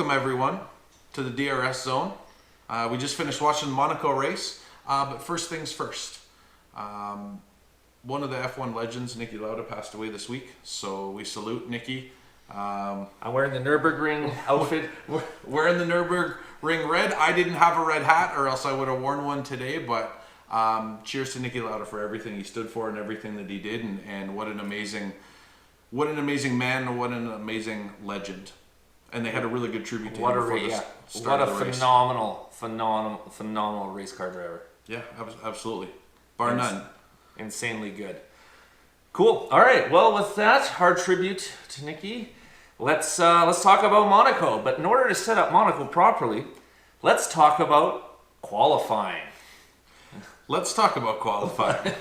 Welcome everyone to the DRS zone. We just finished watching the Monaco race, but first things first. One of the F1 legends, Niki Lauda, passed away this week, so we salute Niki. I'm wearing the Nürburgring outfit. Wearing the Nürburgring red. I didn't have a red hat, or else I would have worn one today. But cheers to Niki Lauda for everything he stood for and everything that he did, and what an amazing man, what an amazing legend. And they had a really good tribute to him before the start of the race. Phenomenal race car driver. Yeah, absolutely, bar none. Insanely good. Cool. All right. Well, with that, our tribute to Niki. Let's talk about Monaco. But in order to set up Monaco properly, let's talk about qualifying. Let's talk about qualifying.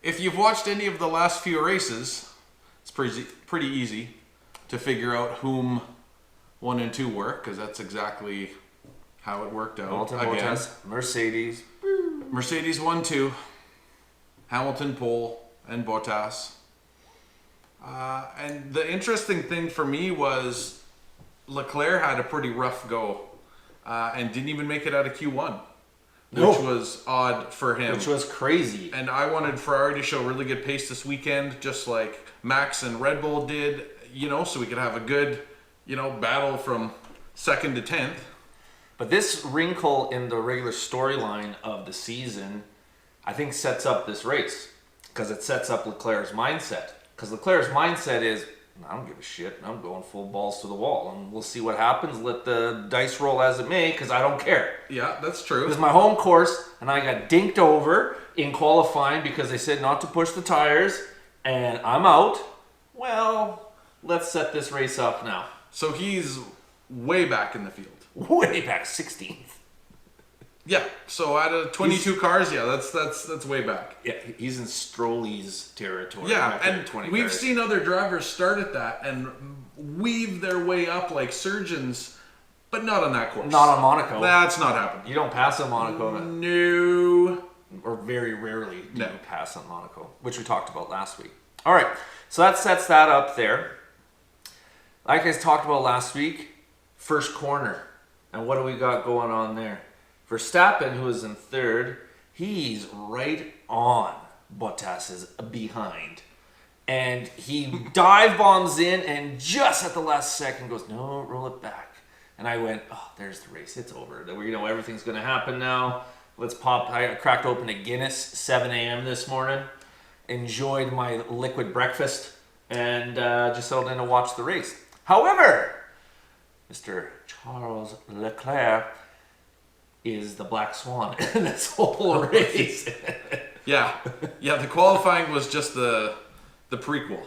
If you've watched any of the last few races, it's pretty easy to figure out whom 1 and 2 were, because that's exactly how it worked out. Bottas, Mercedes 1-2, Hamilton pole, and Bottas. And the interesting thing for me was Leclerc had a pretty rough go and didn't even make it out of Q1, which was odd for him. Which was crazy. And I wanted Ferrari to show really good pace this weekend, just like Max and Red Bull did, so we could have a good, battle from 2nd to 10th. But this wrinkle in the regular storyline of the season, I think, sets up this race, because it sets up Leclerc's mindset. Because Leclerc's mindset is, I don't give a shit. I'm going full balls to the wall, and we'll see what happens. Let the dice roll as it may, because I don't care. Yeah, that's true. This is my home course, and I got dinked over in qualifying because they said not to push the tires, and I'm out. Well, let's set this race up now. So he's way back in the field. Way back, 16th. Yeah, so out of 22 cars, yeah, that's way back. Yeah, he's in Strolley's territory. Yeah, and we've seen other drivers start at that and weave their way up like surgeons, but not on that course. Not on Monaco. That's not happening. You don't pass on Monaco. No. Or very rarely do you pass on Monaco, which we talked about last week. All right, so that sets that up there. Like I talked about last week, first corner. And what do we got going on there? Verstappen, who is in third, he's right on Bottas's behind. And he dive bombs in and just at the last second goes, no, roll it back. And I went, oh, there's the race. It's over. Everything's going to happen now. Let's pop. I cracked open a Guinness 7 a.m. this morning. Enjoyed my liquid breakfast and just settled in to watch the race. However, Mr. Charles Leclerc is the black swan in this whole race. Yeah, the qualifying was just the prequel.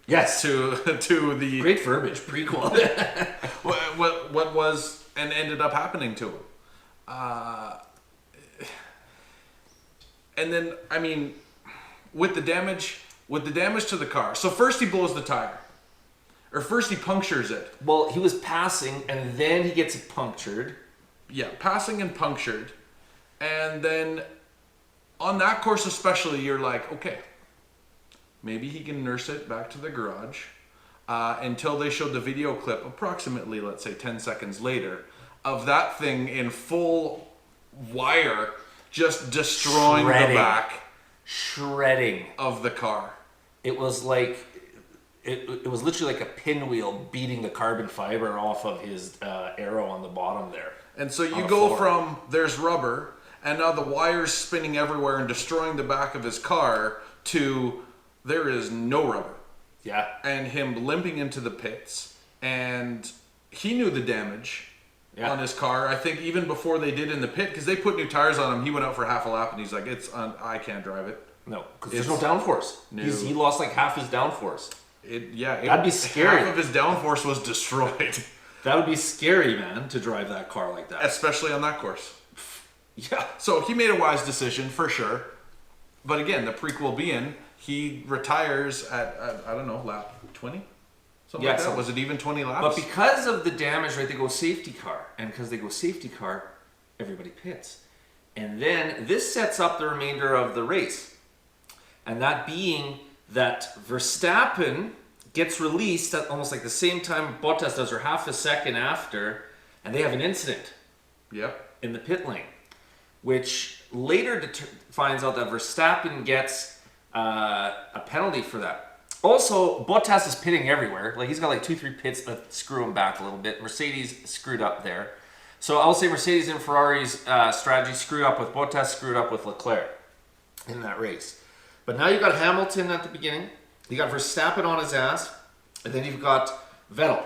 Yes, to the great verbiage, prequel. what was and ended up happening to him. And then, I mean, with the damage to the car. So first he blows the tire. Or first he punctures it. Well, he was passing and then he gets it punctured. Yeah, passing and punctured. And then on that course especially, you're like, okay, maybe he can nurse it back to the garage until they showed the video clip approximately, let's say 10 seconds later, of that thing in full wire just destroying the back. Shredding. Of the car. It was like... It was literally like a pinwheel beating the carbon fiber off of his arrow on the bottom there. And so you go from there's rubber and now the wire's spinning everywhere and destroying the back of his car to there is no rubber. Yeah. And him limping into the pits. And he knew the damage on his car. I think even before they did in the pit, because they put new tires on him, he went out for half a lap and he's like, I can't drive it. No, because there's no downforce. No. He lost like half his downforce. That'd be scary. Half of his downforce was destroyed. That would be scary, man, to drive that car like that. Especially on that course. Yeah. So he made a wise decision for sure. But again, the prequel being, he retires at I don't know, lap 20? Something like that. Was it even 20 laps? But because of the damage, right, they go safety car. And because they go safety car, everybody pits. And then this sets up the remainder of the race. And that being that Verstappen gets released at almost like the same time Bottas does, or half a second after, and they have an incident Yep. in the pit lane, which later finds out that Verstappen gets a penalty for that. Also, Bottas is pitting everywhere. Like, he's got like 2-3 pits that screw him back a little bit. Mercedes screwed up there. So I'll say Mercedes and Ferrari's strategy screwed up with Bottas, screwed up with Leclerc in that race. But now you've got Hamilton at the beginning. You got Verstappen on his ass. And then you've got Vettel.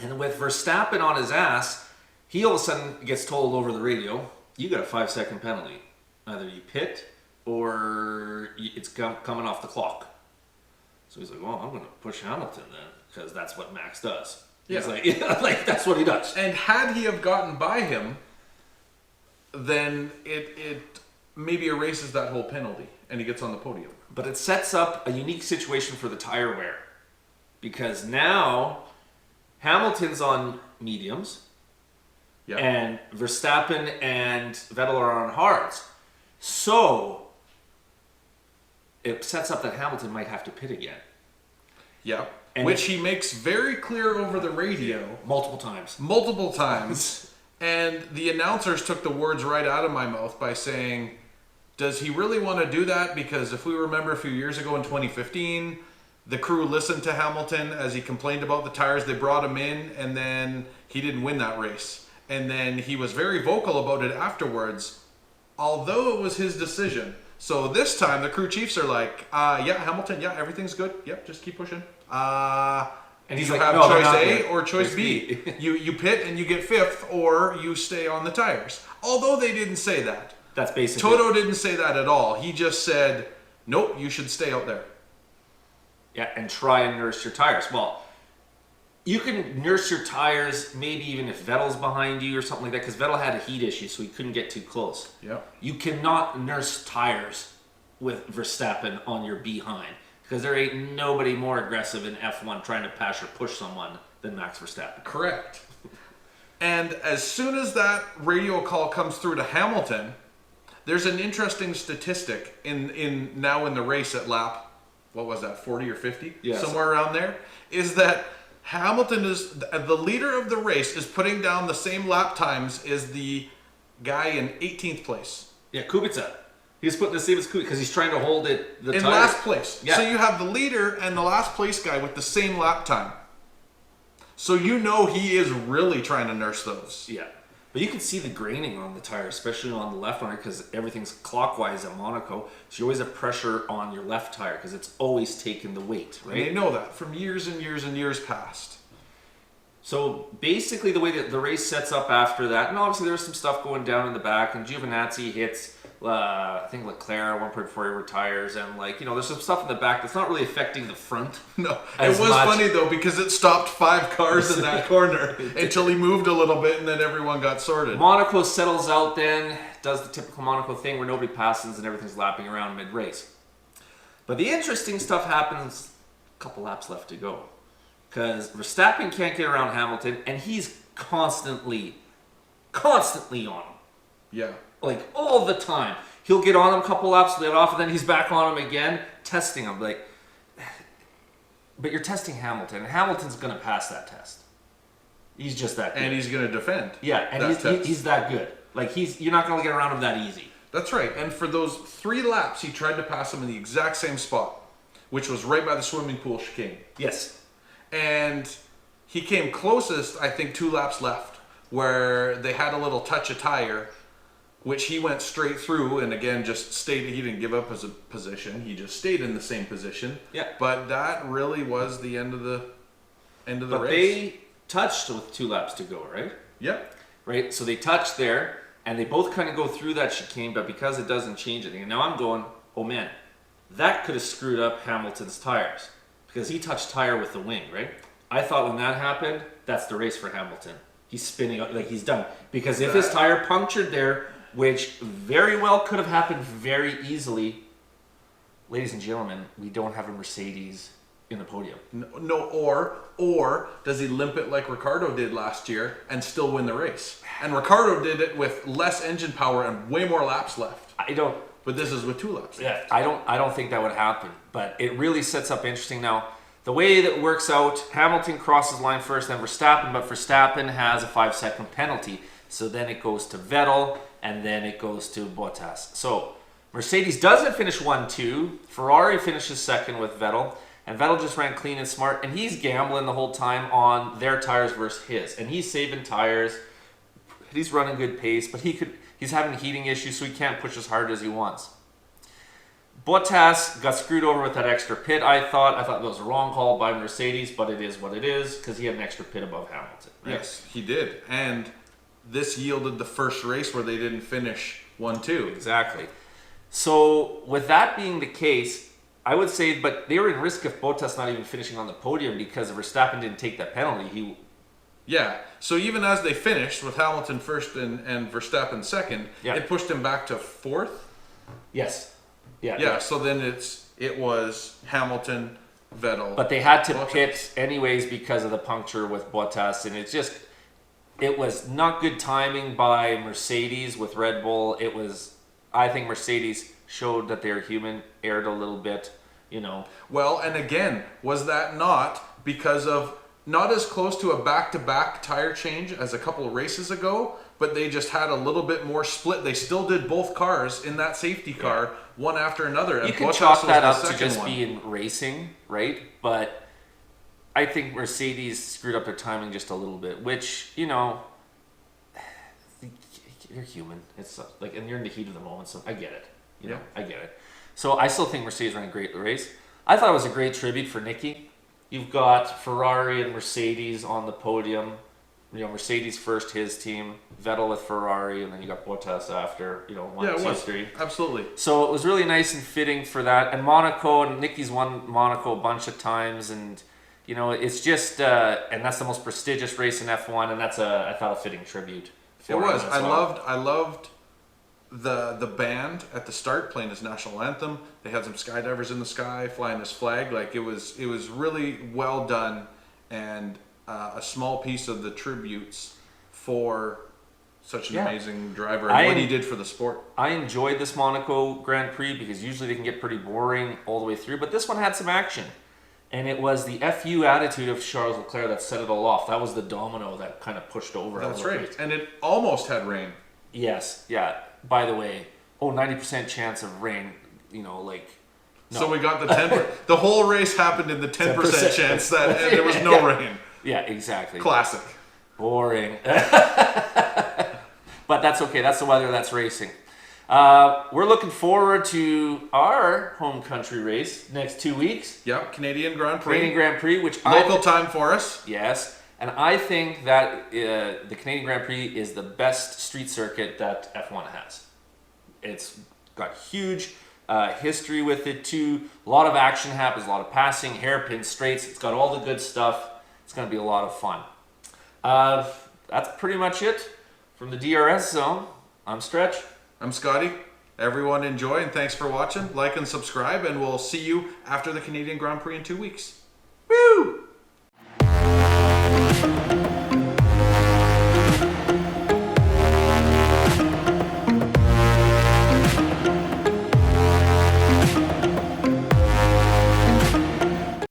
And with Verstappen on his ass, he all of a sudden gets told over the radio, you got a 5-second penalty. Either you pit or it's coming off the clock. So he's like, well, I'm going to push Hamilton then, because that's what Max does. Yeah. He's like, yeah, like, that's what he does. And had he have gotten by him, then it maybe erases that whole penalty, and he gets on the podium. But it sets up a unique situation for the tire wear, because now Hamilton's on mediums, Yeah. and Verstappen and Vettel are on hards. So it sets up that Hamilton might have to pit again. Yeah. And which he makes very clear over the radio multiple times. And the announcers took the words right out of my mouth by saying, does he really want to do that? Because if we remember a few years ago in 2015, the crew listened to Hamilton as he complained about the tires. They brought him in, and then he didn't win that race. And then he was very vocal about it afterwards, although it was his decision. So this time, the crew chiefs are like, yeah, Hamilton, yeah, everything's good. Yep, just keep pushing. And he's like, have no, choice A or choice B. You pit and you get fifth, or you stay on the tires. Although they didn't say that. That's basically Toto didn't say that at all. He just said, nope, you should stay out there. Yeah, and try and nurse your tires. Well, you can nurse your tires maybe even if Vettel's behind you or something like that, because Vettel had a heat issue, so he couldn't get too close. Yeah. You cannot nurse tires with Verstappen on your behind, because there ain't nobody more aggressive in F1 trying to pass or push someone than Max Verstappen. Correct. And as soon as that radio call comes through to Hamilton, there's an interesting statistic in the race at lap, what was that, 40 or 50? Yes. Somewhere around there, is that Hamilton is, the leader of the race, is putting down the same lap times as the guy in 18th place. Yeah, Kubica. He's putting the same as Kubica because he's trying to hold it. In last place. Yeah. So you have the leader and the last place guy with the same lap time. So you know he is really trying to nurse those. Yeah. But you can see the graining on the tire, especially on the left one, because everything's clockwise at Monaco. So you always have pressure on your left tire because it's always taking the weight, right? And they know that from years and years and years past. So basically the way that the race sets up after that, and obviously there's some stuff going down in the back, and Giovinazzi hits, I think Leclerc at one point before he retires, and there's some stuff in the back that's not really affecting the front. No, it was funny though because it stopped 5 cars in that corner until he moved a little bit, and then everyone got sorted. Monaco settles out then, does the typical Monaco thing where nobody passes and everything's lapping around mid-race. But the interesting stuff happens a couple laps left to go. Because Verstappen can't get around Hamilton, and he's constantly on him. Yeah. Like, all the time. He'll get on him a couple laps, let off, and then he's back on him again, testing him. Like, but you're testing Hamilton, and Hamilton's going to pass that test. He's just that good. And he's going to defend. Yeah, and he's that good. Like, you're not going to get around him that easy. That's right. And for those 3 laps, he tried to pass him in the exact same spot, which was right by the swimming pool chicane. Yes. And he came closest, I think, 2 laps left, where they had a little touch of tire, which he went straight through, and again, just stayed. He didn't give up his position. He just stayed in the same position. Yeah. But that really was the end of the race. But they touched with 2 laps to go, right? Yep. Right? So they touched there, and they both kind of go through that chicane, but because it doesn't change anything. And now I'm going, oh man, that could have screwed up Hamilton's tires. Because he touched tire with the wing, right? I thought when that happened, that's the race for Hamilton. He's spinning out, like he's done. Because if his tire punctured there, which very well could have happened very easily, ladies and gentlemen, we don't have a Mercedes in the podium. No, or does he limp it like Ricciardo did last year and still win the race? And Ricciardo did it with less engine power and way more laps left. But this is with 2 laps. Yeah, I don't think that would happen. But it really sets up interesting now. the way that works out, Hamilton crosses line first, then Verstappen, but Verstappen has a 5-second penalty. So then it goes to Vettel, and then it goes to Bottas. So Mercedes doesn't finish 1-2. Ferrari finishes second with Vettel, and Vettel just ran clean and smart, and he's gambling the whole time on their tires versus his, and he's saving tires. He's running good pace, but he's having heating issues, so he can't push as hard as he wants. Bottas got screwed over with that extra pit, I thought. I thought that was a wrong call by Mercedes, but it is what it is, because he had an extra pit above Hamilton. Right? Yes, he did. And this yielded the first race where they didn't finish 1-2. Exactly. So with that being the case, I would say, but they were in risk of Bottas not even finishing on the podium because Verstappen didn't take that penalty. Yeah, so even as they finished with Hamilton first and Verstappen second, Yeah. it pushed him back to fourth. Yes. Yeah. Yeah, so then it was Hamilton, Vettel. But they had to Bottas. pit anyways because of the puncture with Bottas, and it was not good timing by Mercedes with Red Bull. I think Mercedes showed that they're human, erred a little bit, Well, and again, was that not because of not as close to a back-to-back tire change as a couple of races ago, but they just had a little bit more split. They still did both cars in that safety car, one after another. And You can Bottas chalk was that the up to second just one. being racing, right? But I think Mercedes screwed up their timing just a little bit, which, you're human. It's like, and you're in the heat of the moment, so I get it. I get it. So I still think Mercedes ran a great race. I thought it was a great tribute for Nicky. You've got Ferrari and Mercedes on the podium. Mercedes first, his team. Vettel with Ferrari, and then you got Bottas after. 1, 2, 3. Absolutely. So it was really nice and fitting for that. And Monaco, and Nicky's won Monaco a bunch of times, and it's just, and that's the most prestigious race in F1, and that's I thought a fitting tribute. It was. I loved the band at the start playing his national anthem. They had some skydivers in the sky flying his flag. Like it was really well done, and a small piece of the tributes for such an amazing driver and what he did for the sport. I enjoyed this Monaco Grand Prix because usually they can get pretty boring all the way through, but this one had some action. And it was the FU attitude of Charles Leclerc that set it all off. That was the domino that kind of pushed over. That's right. And it almost had rain. Yes, yeah. By the way, 90% chance of rain, No. So we got the 10%. The whole race happened in the 10% chance that and there was no rain. Yeah, exactly. Classic. Boring. But that's okay. That's the weather. That's racing. We're looking forward to our home country race next 2 weeks. Yep, Canadian Grand Prix. Canadian Grand Prix, which local time for us. Yes, and I think that the Canadian Grand Prix is the best street circuit that F1 has. It's got huge history with it too. A lot of action happens, a lot of passing, hairpin straights. It's got all the good stuff. It's going to be a lot of fun. That's pretty much it from the DRS zone. I'm Stretch. I'm Scotty. Everyone enjoy and thanks for watching. Like and subscribe, and we'll see you after the Canadian Grand Prix in 2 weeks. Woo!